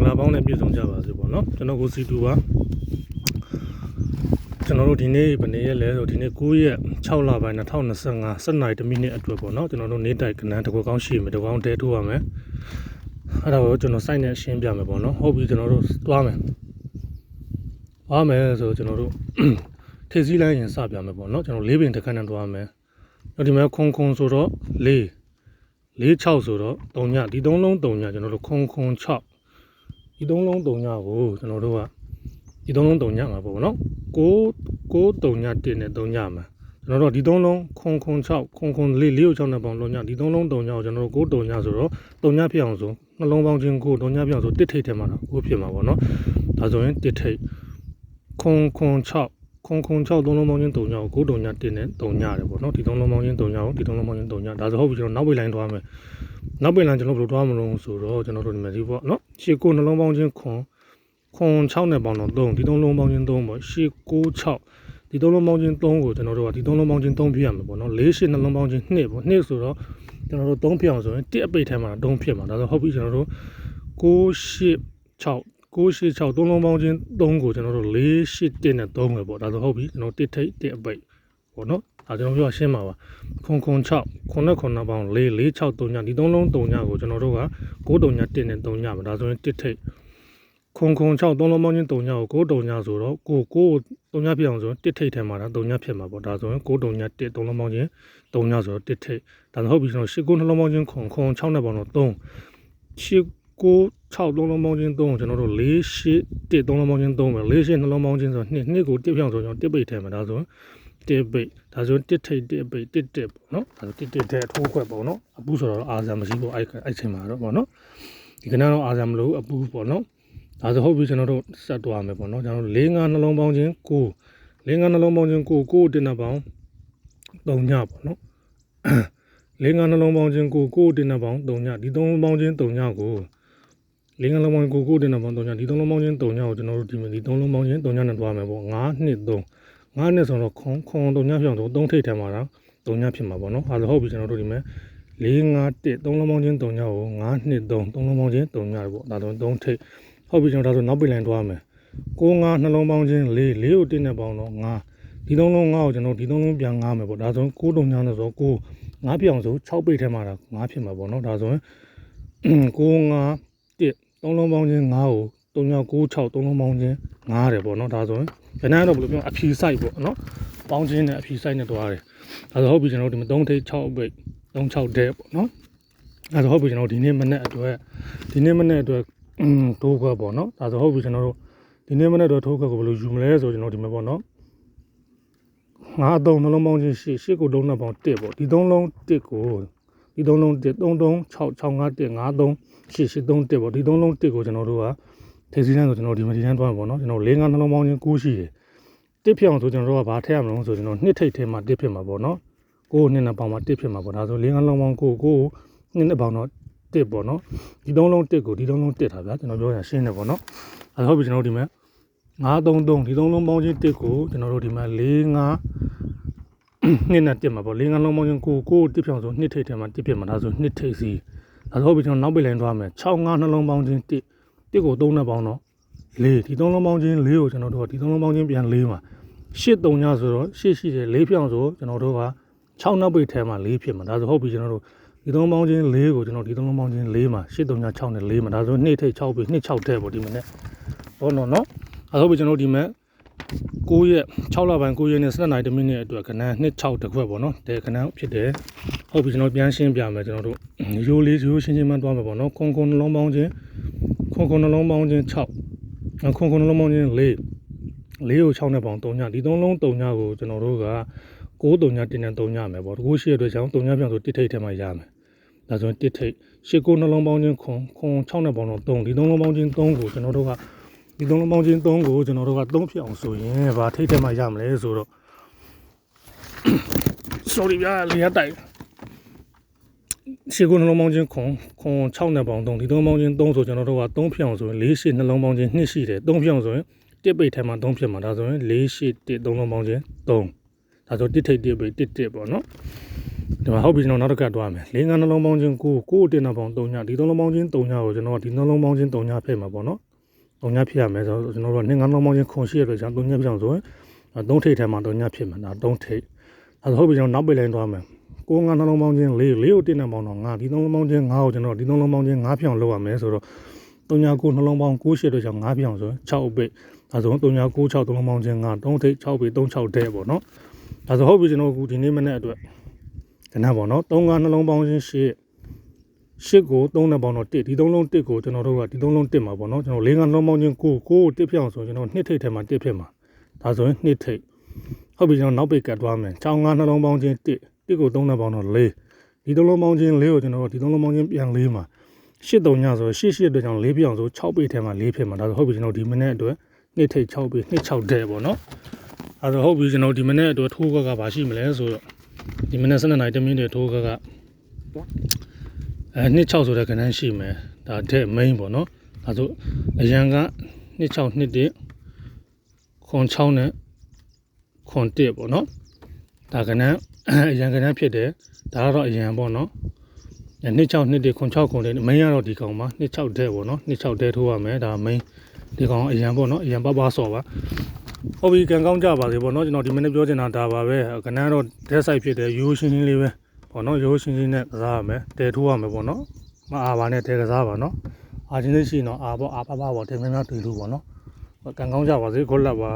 လာပေါင်းနဲ့ပြည်စုံကြပါစေပေါ့နော်ကျွန်တော်ကိုစီတူပါကျွန်တော်တို့ဒီနေ့ဗနေ့ရက်လဲဆိုဒီနေ့9ရက်6လပိုင်း2025 7နာရီ1မိနစ်အတွက်ပေါ့နော်ကျွန်တော်တို့နေ့တိုက်ကနန်းတကွကောင်းရှိမယ်တကွကောင်းတဲထိုးရမယ်အဲ့ဒါကိုကျွန်တော်စိုက်နဲ့ရှင်းပြမယ်ပေါ့နော်ဟုတ်ပြီကျွန်တော်တို့သွားမယ်ဆိုကျွန်တော်တို့ထေစည်းလိုင်းရင်စပြမယ်ပေါ့နော်ကျွန်တော်၄ပင်တစ်ခါနဲ့သွားမယ်ဒီမှာခုံဆိုတော့4 6ဆိုတော့3ညဒီ3လုံး3ညကျွန်တော်တို့ခုံ6ဒီ3လုံး3ညကိုကျွန်တော်တို့ကဒီ3လုံး3ညမှာပေါ့နော်6 3ည1နဲ့3ညမှာကျွန်တော်တို့ဒီ3လုံးခုံ6ခုံ4 6နဲ့ပေါင်း3ညဒီ3လုံး3ညကိုကျွန်တော်တို့9 3ညဆိုတော့3ညဖြစ်အောင်ဆိုနှလုံးပေါင်းချင်း9 3ညဖြစ်အောင်ဆို1ထိပ်ထဲမှာတော့9ဖြစ်မှာပေါ့နော်ဒါဆိုရင်1ထိပ်ခုံ6ခုံ6 3လုံးပေါင်းချင်း3ညကို9 3ည1နဲ့3ညရတယ်ပေါ့နော်ဒီ3လုံးပေါင်းချင်း3ညကိုဒီ3လုံးပေါင်းချင်း3ညဒါဆိုဟုတ်ပြီကျွန်တော်နောက်ပိတ်လိုင်းသွားမယ်နောက်ပိတ်လိုင်းကျွန်တော်ဘယ်လိုသွားမလို့ဆိုတော့ကျွန်တော်တို့ဒီမှာဒီပေါ့နော်ရှေ့9နှလုံးပေါင်းချင်းခုံ6နဲ့ပေါင်းတော့3ဒီ3လုံးပေါင်းချင်း3ပေါ့ရှေ့9 6ဒီ3လုံးပေါင်းချင်း3ကိုကျွန်တော်တို့ကဒီ3လုံးပေါင်းချင်း3ဖြစ်ရမှာပေါ့နော်4 8နှလုံးပေါင်းချင်း2ပေါ့2ဆိုတော့ကျွန်တော်တို့3ဖြစ်အောင်ဆိုရင်1အပိတ်ထဲမှာ3ဖြစ်မှာဒါဆိုဟုတ်ပြီကျွန်တော်တို့9 8 6 3လုံးပေါင်းချင်း3ကိုကျွန်တော်တို့4 8 1နဲ့3ပဲပေါ့ဒါဆိုဟုတ်ပြီကျွန်တော်1ထိပ်1အပိတ်ပေါ့နော်ဒါကျွန်တော်ပြောရှင်းပါပါခုံ6ခုနဲ့ပေါင်း4 6 3ညဒီ3လုံး3ညကိုကျွန်တော်တို့က9 3ည1နဲ့3ညမှာဒါဆိုရင်1ထိပ်ခုံ6 3လုံးပေါင်းချင်း3ညကို9 3ညဆိုတော့3ညဖြစ်အောင်ဆိုရင်1ထိပ်ထဲမှာဒါ3ညဖြစ်မှာပေါ့ဒါဆိုရင်9 3ည1 3လုံးပေါင်းချင်း3ညဆိုတော့1ထိပ်ဒါဆိုဟုတ်ပြီကျွန်တော်8 9နှလုံးပေါင်းချင်းခုံ6နဲ့ပေါင်းတော့3 8 9 6 3လုံးပေါင်းချင်း3ကိုကျွန်တော်တို့4 8 1 3လုံးပေါင်းချင်း3ပဲ4 8နှလုံးပေါင်းချင်းဆိုတော့2ကို1ပြောင်းဆိုကျွန်တော်1ပိတ်ထဲမှာဒါဆို1ပိတ်ဒါဆို1ထိပ်1ပိတ်1ပေါ့နော်ဒါဆို1ထဲထိုးခွက်ပေါ့နော်အပူဆိုတော့အာဇာမရှိဘူးအဲ့ချိန်မှာတော့ပေါ့နော်ဒီကနေ့တော့အာဇာမလို့အပူပေါ့နော်ဒါဆိုဟုတ်ပြီကျွန်တော်တို့ဆက်သွားမယ်ပေါ့နော်ကျွန်တော်တို့4 5နှလုံးပေါင်းချင်း9 4 5နှလုံးပေါင်းချင်း9တင်တဲ့ပေါင်း3ညပေါ့နော်4 5နှလုံးပေါင်းချင်း9တင်တဲ့ပေါင်း3ညဒီ3လုံးပေါင်းချင်း3ညကို4 5လုံးပေါင်း9တင်တဲ့ပေါင်း3ညဒီ3လုံးပေါင်းချင်း3ညကိုကျွန်တော်တို့ဒီ3လုံးပေါင်းချင်း3ညနဲ့တွားမယ်ပေါ့5 2 3 5နဲ့ဆိုတော့ခုံ3ညဖြစ်အောင်ဆို3ထိပ်ထဲမှာတော့3ညဖြစ်မှာပေါ့နော်အဲဒါဟုတ်ပြီကျွန်တော်တို့ဒီမှာ4 5 1 3လုံးပေါင်းချင်း3ညကို5 2 3 3လုံးပေါင်းချင်း3ညပေါ့ဒါဆို3ထိပ်ဟုတ်ပြီကျွန်တော်ဒါဆိုနောက်ပိတ်လိုင်းတွားမယ်9 5နှလုံးပေါင်းချင်း4 4ကို1နဲ့ပေါင်းတော့5ဒီ3လုံး5ကိုကျွန်တော်ဒီ3လုံးပြန်5မယ်ပေါ့ဒါဆို9 3ညနဲ့ဆို9 5ပြောင်းဆို6ပိတ်ထဲမှာတော့5ဖြစ်မှာပေါ့နော်ဒါဆိုရင်9 5 1 3လုံးပေါင်းချင်း5ကို3ည9 6 3လုံးပေါင်းချင်း5တယ်ပေါ့နော်ဒါဆိုရင်ခဏတော့ဘယ်လိုပြောအဖြူဆိုင်ပေါ့နော်ပေါင်းချင်းနဲ့အဖြူဆိုင်နဲ့တွားတယ်ဒါဆိုဟုတ်ပြီကျွန်တော်ဒီမှာ3ထိပ်6ပိတ်3 6တဲ့ပေါ့နော်ဒါဆိုဟုတ်ပြီကျွန်တော်ဒီနေ့မနေ့အတွက်တိုးခွက်ပေါ့နော်ဒါဆိုဟုတ်ပြီကျွန်တော်တို့ဒီနေ့မနေ့တော့ထိုးခွက်ကိုဘယ်လိုယူမလဲဆိုကျွန်တော်ဒီမှာပေါ့နော်ငါ3နှလုံးပေါင်းချင်း8ကိုလုံးနဲ့ပေါင်း1ပေါ့ဒီ3လုံး1ကိုဒီ3လုံး1 3 3 6 6 5 1 5 3 8 8 3 1ပေါ့ဒီ3လုံး1ကိုကျွန်တော်တို့ကထေစီးတန်းဆိုကျွန်တော်ဒီမှာဒီတန်းသွားမှာပေါ့နော်ကျွန်တော်4 5နှလုံးပေါင်းချင်း9ရှိတယ်1ဖြစ်အောင်ဆိုကျွန်တော်တို့ကဘာထည့်ရမလို့ဆိုကျွန်တော်2ထိပ်ထဲမှာ1ဖြစ်မှာပေါ့နော်9 2နဲ့ပေါင်းမှာ1ဖြစ်မှာပေါ့ဒါဆို4 5နှလုံးပေါင်း9 2နဲ့ပေါင်းတော့1ပေါ့နော်ဒီ3လုံး1ကိုဒီ3လုံး1ထားဗျာကျွန်တော်ပြောရရှင်းတယ်ပေါ့နော်အဲဟုတ်ပြီကျွန်တော်ဒီမှာ9 3 3ဒီ3လုံးပေါင်းချင်း1ကိုကျွန်တော်တို့ဒီမှာ4 5 2နဲ့1မှာပေါ့4 5လုံးပေါင်းချင်း9 1ပြောင်းဆို2ထိပ်ထဲမှာ1ဖြစ်မှာဒါဆို2ထိပ်စီဒါဆိုဟုတ်ပြီကျွန်တော်နောက်ပိတ်လိုင်းသွားမယ်6 5နှလုံးပေါင်းချင်း1ကို3နဲ့ပေါင်းတော့4ဒီ3လုံးပေါင်းချင်း4ကိုကျွန်တော်တို့ကဒီ3လုံးပေါင်းချင်းပြန်4မှာ8 3ညဆိုတော့8ရှိတယ်4ပြောင်းဆိုကျွန်တော်တို့က6နောက်ပိတ်ထဲမှာ4ဖြစ်မှာဒါဆိုဟုတ်ပြီကျွန်တော်တို့ဒီ3ပေါင်းချင်း4ကိုကျွန်တော်ဒီ3လုံးပေါင်းချင်း4မှာ8 3ည6နဲ့4မှာဒါဆို2ထိပ်6ပြီး2 6ထဲပေါ့ဒီမှာနဲ့ဘောနော်အဲဟုတ်ပြီကျွန်တော်ဒီမှာ9ရက်6လပိုင်း9ရက်နဲ့17နာရီ1မိနစ်အတွက်ကဏ္ဍ26တစ်ခွက်ပေါ့နော်တဲ့ကဏ္ဍဖြစ်တယ်ဟုတ်ပြီကျွန်တော်ပြန်ရှင်းပြမယ်ကျွန်တော်တို့ရိုးလေးရိုးရှင်းမှတွားမယ်ပေါ့နော်ခုံနှလုံးပေါင်းချင်းနှလုံးပေါင်းချင်း6ခုံနှလုံးပေါင်းချင်း4ကို6နဲ့ပေါင်း3ညဒီ3လုံး3ညကိုကျွန်တော်တို့က9 3ည1နဲ့3ညမယ်ပေါ့9ရှိရတဲ့အတွက်ကြောင့်3ညပြောင်းဆို1ထိပ်ထဲမှာရမယ်ဒါဆိုရင်1ထိပ်8 9နှလုံးပေါင်းချင်းခုံ6နဲ့ပေါင်းတော့3ဒီ3လုံးပေါင်းချင်း3ကိုကျွန်တော်တို့ကဒီ3လုံးပေါင်းချင်း3ကိုကျွန်တော်တို့က3ဖြစ်အောင်ဆိုရင်ဗာထိတ်ထဲမှာရမလဲဆိုတော့ sorry ဗျာလေရတိုက်ရှေ့ကနှလုံးပေါင်းချင်းခုံ6နဲ့ပေါင်း3ဒီ3ပေါင်းချင်း3ဆိုကျွန်တော်တို့က3ဖြစ်အောင်ဆိုရင်4 8နှလုံးပေါင်းချင်း2ရှိတယ်3ဖြစ်အောင်ဆိုရင်1ပိတ်ထဲမှာ3ဖြစ်မှာဒါဆိုရင်4 8 1 3လုံးပေါင်းချင်း3ဒါဆို1ထိပ်1ပိတ်1ပေါ့နော် ဒီမှာဟုတ်ပြီကျွန်တော်နောက်တစ်ခါတွားမယ်၄ငါနှလုံးပေါင်းချင်းကိုတင်တာပေါင်း3ညဒီ3လုံးပေါင်းချင်း3ညကိုကျွန်တော်ဒီနှလုံးပေါင်းချင်း3ညဖိတ်မှာပေါ့နော်3ညဖိရမယ်ဆိုတော့ကျွန်တော်တို့2ငါနှလုံးပေါင်းချင်းခွန်ရှိရတဲ့ကြောင့်3ညဖိအောင်ဆိုရင်3ထိပ်ထဲမှာ3ညဖိမှာဒါ3ထိပ်အဲဆိုဟုတ်ပြီကျွန်တော်နောက်ပိတ်လိုင်းတွားမယ်9ငါနှလုံးပေါင်းချင်း4ကိုတင်တာပေါင်းတော့9ဒီ3လုံးပေါင်းချင်း9ကိုကျွန်တော်ဒီ3လုံးပေါင်းချင်း9ဖိအောင်လုပ်ရမယ်ဆိုတော့3ည9နှလုံးပေါင်း9ရှိတဲ့ကြောင့်9ဖိအောင်ဆိုရင်6ပိတ်ဒါဆို3ည9 6 3လုံးပေါင်းချင်း9 3ထိပ်6ပိတ်3 6တဲ့ပေါ့နော်ဒါဆိုဟုတ်ပြီကျွန်တော်အခုဒီနေ့မနေ့အတွက်ကနပေါ့နော်3ငါနှလုံးပေါင်းချင်း8ကို3နဲ့ပေါင်းတော့1ဒီ3လုံး1ကိုကျွန်တော်တို့ကဒီ3လုံး1မှာပေါ့နော်ကျွန်တော်4ငါနှလုံးပေါင်းချင်း9ကို1ဖြစ်အောင်ဆိုကျွန်တော်2ထိပ်ထဲမှာ1ဖြစ်မှာဒါဆိုရင်2ထိပ်ဟုတ်ပြီကျွန်တော်နောက်ပိတ်ကတ်သွားမယ်6ငါနှလုံးပေါင်းချင်း1ကို3နဲ့ပေါင်းတော့4ဒီ3လုံးပေါင်းချင်း4ကိုကျွန်တော်တို့ဒီ3လုံးပေါင်းချင်းပြန်4မှာ8 3ညဆို8အတွက်ကြောင့်4ဖြစ်အောင်ဆို6ပိတ်ထဲမှာ4ဖြစ်မှာဒါဆိုဟုတ်ပြီကျွန်တော်ဒီမနေ့အတွက်2ထိပ်6ပိတ်2 6တဲ့ပေါ့နော်အဲဆိုဟုတ်ပြီကျွန်တော်ဒီမနေ့အတွက်ထိုးကဘာရှိမလဲဆိုတော့ဒီမနေ့12နာရီတမိနစ်ထိုးက26ဆိုတဲ့ခဏရှိမယ်ဒါတဲ့ main ပေါ့နော်ဒါဆိုအရန်က26 21ခွန်6နဲ့ခွန်1ပေါ့နော်ဒါကဏ္ဍအရန်ကဏ္ဍဖြစ်တယ်ဒါကတော့အရန်ပေါ့နော်26 21ခွန်6ခွန်1 main ကတော့ဒီကောင်ပါ26တဲ့ပေါ့နော်26တဲ့ထိုးရမယ်ဒါ main ဒီကောင်အရန်ပေါ့နော်အရန်ပါဆော့ပါဟုတ်ပြီကန်ကောင်းကြပါစေပေါ့နော်ကျွန်တော်ဒီမနေ့ပြောချင်တာဒါပါပဲကဏ္ဍတော့ dead side ဖြစ်တယ်ရိုးရှင်းရှင်းလေးပဲပေါ့နော်ရိုးရှင်းရှင်းနဲ့ကစားရမယ်တဲထိုးရမယ်ပေါ့နော်မအားပါနဲ့တဲကစားပါနော်အားချင်းသိရှိရင်တော့အားပေါ့အားပါပေါ့တဲများများတွေ့လို့ပေါ့နော်ကန်ကောင်းကြပါစေ good luck ပါ